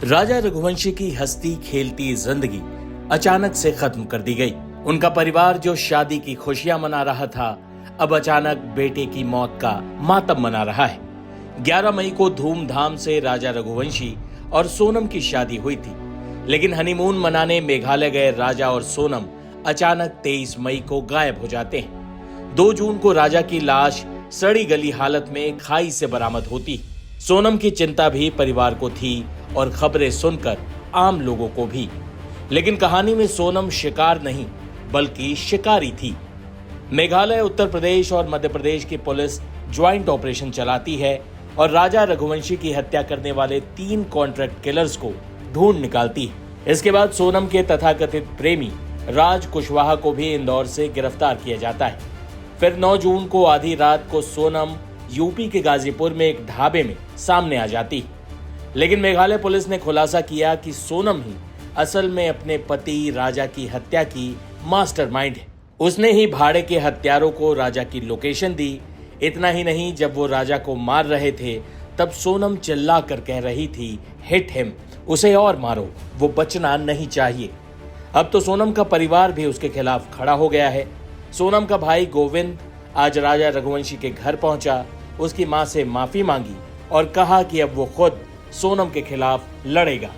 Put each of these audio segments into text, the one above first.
राजा रघुवंशी की हंसती खेलती जिंदगी अचानक से खत्म कर दी गई। उनका परिवार जो शादी की खुशियां मना रहा था, अब अचानक बेटे की मौत का मातम मना रहा है। 11 मई को धूमधाम से राजा रघुवंशी और सोनम की शादी हुई थी, लेकिन हनीमून मनाने मेघालय गए राजा और सोनम अचानक 23 मई को गायब हो जाते हैं। 2 जून को राजा की लाश सड़ी गली हालत में खाई से बरामद होती। सोनम की चिंता भी परिवार को थी और खबरें सुनकर आम लोगों को भी। लेकिन कहानी में सोनम शिकार नहीं बल्कि शिकारी थी। मेघालय, उत्तर प्रदेश और मध्य प्रदेश की पुलिस ज्वाइंट ऑपरेशन चलाती है और राजा रघुवंशी की हत्या करने वाले 3 कॉन्ट्रैक्ट किलर्स को ढूंढ निकालती है। इसके बाद सोनम के तथाकथित प्रेमी राज कुशवाहा को भी इंदौर से गिरफ्तार किया जाता है। फिर 9 जून को आधी रात को सोनम यूपी के गाजीपुर में एक ढाबे में सामने आ जाती है। लेकिन मेघालय पुलिस ने खुलासा किया कि सोनम ही असल में अपने पति राजा की हत्या की मास्टरमाइंड है। उसने ही भाड़े के हत्यारों को राजा की लोकेशन दी। इतना ही नहीं, जब वो राजा को मार रहे थे तब सोनम चिल्ला कर कह रही थी, हिट हिम, उसे और मारो, वो बचना नहीं चाहिए। अब तो सोनम का परिवार भी उसके खिलाफ खड़ा हो गया है। सोनम का भाई गोविंद आज राजा रघुवंशी के घर पहुंचा, उसकी मां से माफी मांगी और कहा कि अब वो खुद सोनम के खिलाफ लड़ेगा।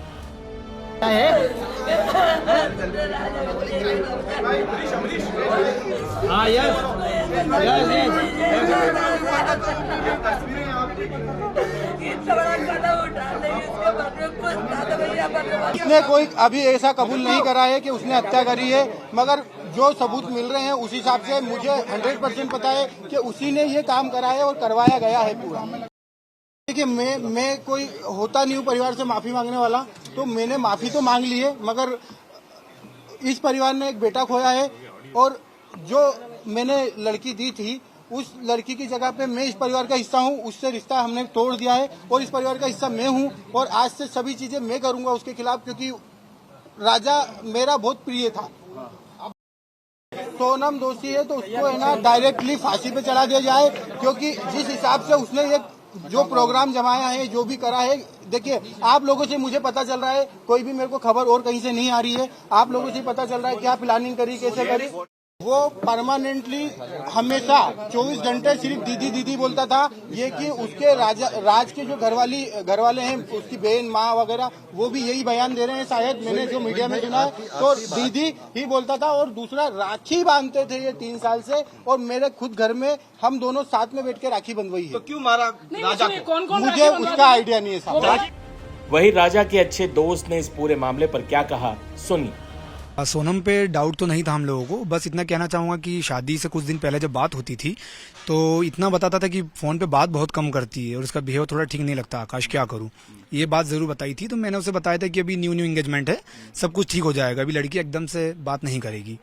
उसने कोई अभी ऐसा कबूल नहीं करा है कि उसने हत्या करी है, मगर जो सबूत मिल रहे हैं उस हिसाब से मुझे 100% पता है कि उसी ने ये काम करा है और करवाया गया है पूरा। देखिए, मैं कोई होता नहीं हूँ परिवार से माफी मांगने वाला, तो मैंने माफी तो मांग ली है, मगर इस परिवार ने एक बेटा खोया है और जो मैंने लड़की दी थी उस लड़की की जगह पे मैं इस परिवार का हिस्सा हूँ, उससे रिश्ता हमने तोड़ दिया है और इस परिवार का हिस्सा मैं हूँ और आज से सभी चीजें मैं करूंगा उसके खिलाफ, क्योंकि राजा मेरा बहुत प्रिय था। सोनम दोषी है तो उसको है ना डायरेक्टली फांसी पे चढ़ा दिया जाए, क्योंकि जिस हिसाब से उसने ये जो प्रोग्राम जमाया है, जो भी करा है, देखिए आप लोगों से मुझे पता चल रहा है, कोई भी मेरे को खबर और कहीं से नहीं आ रही है, आप लोगों से पता चल रहा है क्या प्लानिंग करी, कैसे करी। वो परमानेंटली हमेशा 24 घंटे सिर्फ दीदी दीदी बोलता था। ये कि उसके राज के जो घर वाले हैं, उसकी बहन माँ वगैरह, वो भी यही बयान दे रहे हैं, शायद मैंने जो मीडिया में सुना है, तो दीदी ही बोलता था। और दूसरा, राखी बांधते थे ये 3 साल से, और मेरे खुद घर में हम दोनों साथ में बैठ के राखी बंधवाई है। तो क्यों मारा राजा को? मुझे उसका आइडिया नहीं है साहब। वही राजा के अच्छे दोस्त ने इस पूरे मामले पर क्या कहा, सुनिए। सोनम पे डाउट तो नहीं था हम लोगों को। बस इतना कहना चाहूँगा कि शादी से कुछ दिन पहले जब बात होती थी तो इतना बताता था कि फ़ोन पे बात बहुत कम करती है और उसका बिहेव थोड़ा ठीक नहीं लगता, आकाश क्या करूँ, ये बात ज़रूर बताई थी। तो मैंने उसे बताया था कि अभी न्यू एंगेजमेंट है, सब कुछ ठीक हो जाएगा, अभी लड़की एकदम से बात नहीं करेगी,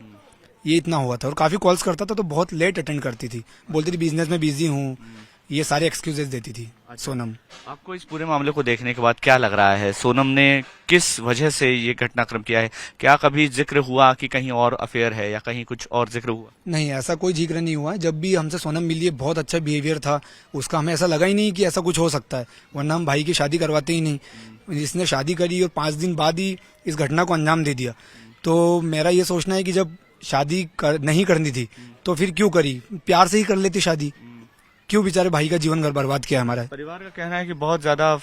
ये इतना हुआ था। और काफ़ी कॉल्स करता था तो बहुत लेट अटेंड करती थी, बोलती थी बिजनेस में बिजी हूँ, ये सारे एक्सक्यूजेस देती थी सोनम। आपको इस पूरे मामले को देखने के बाद क्या लग रहा है, सोनम ने किस वजह से ये घटनाक्रम किया है? क्या कभी जिक्र हुआ कि कहीं और अफेयर है या कहीं कुछ और जिक्र हुआ? नहीं, ऐसा कोई जिक्र नहीं हुआ। जब भी हमसे सोनम मिली है बहुत अच्छा बिहेवियर था उसका, हमें ऐसा लगा ही नहीं कि ऐसा कुछ हो सकता है, वरना हम भाई की शादी करवाते ही नहीं। इसने शादी करी और 5 दिन बाद ही इस घटना को अंजाम दे दिया। तो मेरा ये सोचना है कि जब शादी नहीं करनी थी तो फिर क्यों करी, प्यार से ही कर लेती शादी, क्यों बेचारे भाई का जीवन बर्बाद किया हमारा। परिवार का कहना है कि बहुत ज्यादा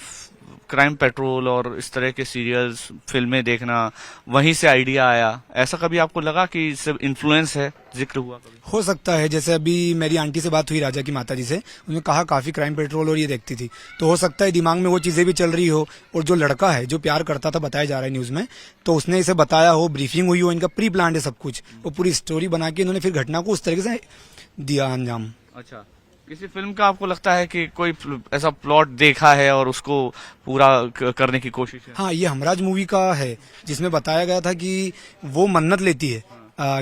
क्राइम पेट्रोल और इस तरह के सीरियल्स, फिल्में देखना, वहीं से आइडिया आया। ऐसा कभी आपको लगा कि इससे इन्फ्लुएंस है, जिक्र हुआ कभी? हो सकता है, जैसे अभी मेरी आंटी से बात हुई, राजा की माता जी से, उन्होंने कहा काफी क्राइम पेट्रोल और ये देखती थी, तो हो सकता है दिमाग में वो चीजें भी चल रही हो। और जो लड़का है जो प्यार करता था, बताया जा रहा है न्यूज में, तो उसने इसे बताया हो, ब्रीफिंग हुई हो, इनका प्री प्लान है सब कुछ, वो पूरी स्टोरी बना के इन्होंने फिर घटना को उस तरीके से दिया अंजाम। अच्छा, किसी फिल्म का आपको लगता है कि कोई ऐसा प्लॉट देखा है और उसको पूरा करने की कोशिश है? हाँ, ये हमराज मूवी का है, जिसमें बताया गया था कि वो मन्नत लेती है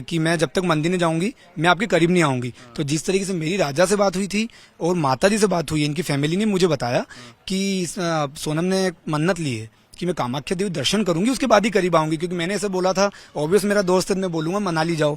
कि मैं जब तक मंदिर नहीं जाऊंगी मैं आपके करीब नहीं आऊंगी। तो जिस तरीके से मेरी राजा से बात हुई थी और माता जी से बात हुई है, इनकी फैमिली ने मुझे बताया कि सोनम ने मन्नत ली है कि मैं कामाख्या देवी दर्शन करूंगी, उसके बाद ही करीब आऊंगी, क्योंकि मैंने ऐसे बोला था, ऑब्वियस मेरा दोस्त है, मैं बोलूंगा मनाली जाओ,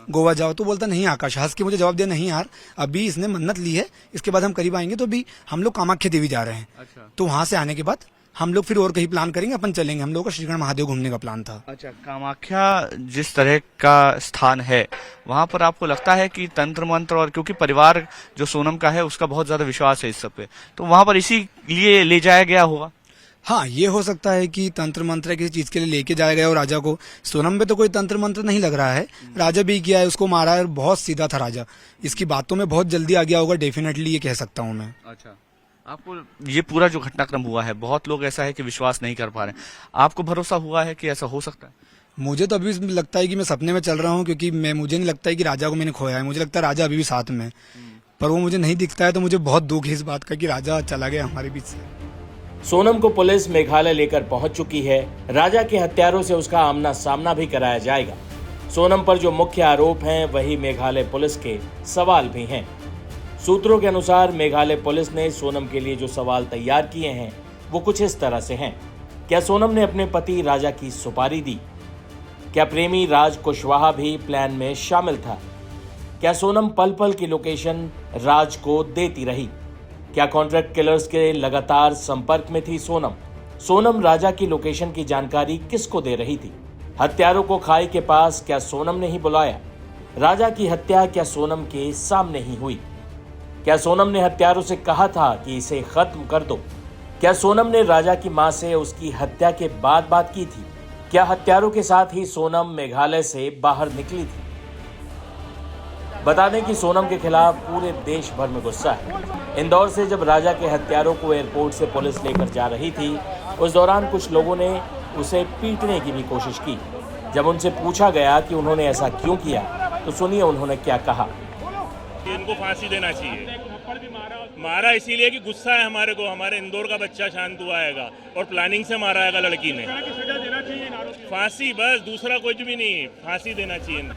गोवा जाओ, तो बोलता नहीं आकाश, हंस के मुझे जवाब दिया, नहीं यार अभी इसने मन्नत ली है, इसके बाद हम करीब आएंगे, तो अभी हम लोग कामाख्या देवी जा रहे हैं। अच्छा। तो वहां से आने के बाद हम लोग फिर और कहीं प्लान करेंगे, अपन चलेंगे। हम लोगों का श्रीगढ़ महादेव घूमने का प्लान था। अच्छा, कामाख्या जिस तरह का स्थान है, वहां पर आपको लगता है कि तंत्र मंत्र, और क्योंकि परिवार जो सोनम का है उसका बहुत ज्यादा विश्वास है इस सब पे, तो वहां पर इसीलिए ले जाया गया होगा? हाँ, ये हो सकता है कि तंत्र मंत्र किसी चीज के लिए लेके जाया गया हो राजा को। सोनम पे तो कोई तंत्र मंत्र नहीं लग रहा है, राजा भी किया है, उसको मारा है, और बहुत सीधा था राजा। इसकी बातों में बहुत जल्दी आ गया होगा, डेफिनेटली ये कह सकता हूँ मैं। अच्छा, आपको ये पूरा जो घटनाक्रम हुआ है, बहुत लोग ऐसा है कि विश्वास नहीं कर पा रहे, आपको भरोसा हुआ है कि ऐसा हो सकता है? मुझे तो अभी भी लगता है कि मैं सपने में चल रहा हूँ, क्योंकि मुझे नहीं लगता है कि राजा को मैंने खोया है। मुझे लगता है राजा अभी भी साथ में है, पर वो मुझे नहीं दिखता है। तो मुझे बहुत दुख है इस बात का कि राजा चला गया हमारे बीच से। सोनम को पुलिस मेघालय लेकर पहुंच चुकी है। राजा के हत्यारों से उसका आमना सामना भी कराया जाएगा। सोनम पर जो मुख्य आरोप हैं, वही मेघालय पुलिस के सवाल भी हैं। सूत्रों के अनुसार मेघालय पुलिस ने सोनम के लिए जो सवाल तैयार किए हैं, वो कुछ इस तरह से हैं। क्या सोनम ने अपने पति राजा की सुपारी दी? क्या प्रेमी राज कुशवाहा भी प्लान में शामिल था? क्या सोनम पल पल की लोकेशन राज को देती रही? क्या कॉन्ट्रैक्ट किलर्स के लगातार संपर्क में थी सोनम? सोनम राजा की लोकेशन की जानकारी किसको दे रही थी? हत्यारों को खाई के पास क्या सोनम ने ही बुलाया? राजा की हत्या क्या सोनम के सामने ही हुई? क्या सोनम ने हत्यारों से कहा था कि इसे खत्म कर दो? क्या सोनम ने राजा की मां से उसकी हत्या के बाद बात की थी? क्या हत्यारों के साथ ही सोनम मेघालय से बाहर निकली थी? बता दें कि सोनम के खिलाफ पूरे देश भर में गुस्सा है। इंदौर से जब राजा के हत्यारों को एयरपोर्ट से पुलिस लेकर जा रही थी, उस दौरान कुछ लोगों ने उसे पीटने की भी कोशिश की। जब उनसे पूछा गया कि उन्होंने ऐसा क्यों किया, तो सुनिए उन्होंने क्या कहा। इनको फांसी देना चाहिए। मारा इसीलिए कि गुस्सा है हमारे को, हमारे इंदौर का बच्चा शांत हुआ है और प्लानिंग से मारा है लड़की ने। फांसी, बस, दूसरा कुछ भी नहीं, फांसी देना चाहिए।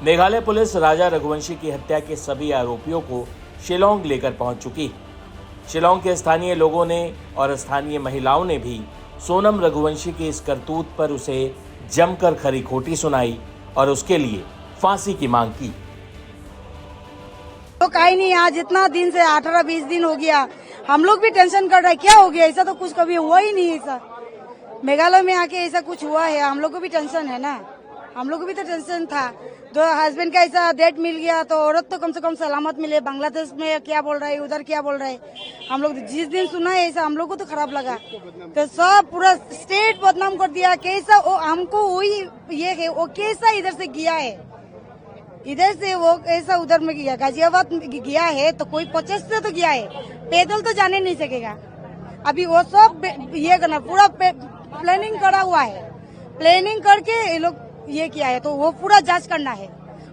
मेघालय पुलिस राजा रघुवंशी की हत्या के सभी आरोपियों को शिलोंग लेकर पहुंच चुकी है। शिलोंग के स्थानीय लोगों ने और स्थानीय महिलाओं ने भी सोनम रघुवंशी की इस करतूत पर उसे जमकर खरी खोटी सुनाई और उसके लिए फांसी की मांग की। तो कहीं नहीं, आज इतना दिन से 18-20 दिन हो गया, हम लोग भी टेंशन कर रहे हैं क्या हो गया। ऐसा तो कुछ कभी हुआ ही नहीं। ऐसा मेघालय में आके ऐसा कुछ हुआ है, हम लोग को भी टेंशन है ना। हम लोग को भी तो टेंशन था। तो हस्बैंड का ऐसा डेट मिल गया तो औरत तो कम से कम सलामत मिले। बांग्लादेश में क्या बोल रहा है, उधर क्या बोल रहा है, हम लोग जिस दिन सुना है ऐसा हम लोग को तो खराब लगा। तो सब पूरा स्टेट बदनाम कर दिया। कैसा वो हमको वही ये है, वो कैसा इधर से गया है, इधर से वो ऐसा उधर में गया, गाजियाबाद गया है तो कोई 50 से तो गया है, पैदल तो जाने नहीं सकेगा। अभी वो सब ये करना, पूरा प्लानिंग करा हुआ है। प्लानिंग करके ये लोग ये किया है, तो वो पूरा जांच करना है।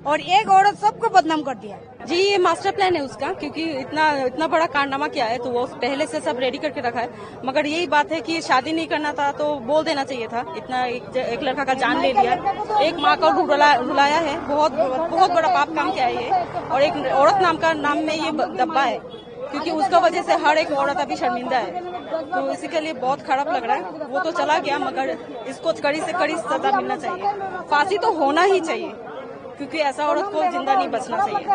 और एक औरत सबको बदनाम कर दिया। जी, ये मास्टर प्लान है उसका, क्योंकि इतना बड़ा कारनामा किया है तो वो पहले से सब रेडी करके रखा है। मगर यही बात है कि शादी नहीं करना था तो बोल देना चाहिए था। इतना एक लड़का का जान ले लिया, एक माँ को रुलाया है, बहुत बड़ा पाप काम किया है ये। और एक औरत नाम में ये दब्बा है, क्योंकि उसका वजह से हर एक औरत अभी शर्मिंदा है। तो इसी के लिए बहुत खराब लग रहा है। वो तो चला गया, मगर इसको कड़ी से कड़ी सजा मिलना चाहिए। फांसी तो होना ही चाहिए, क्योंकि ऐसा औरत को जिंदा नहीं बचना चाहिए।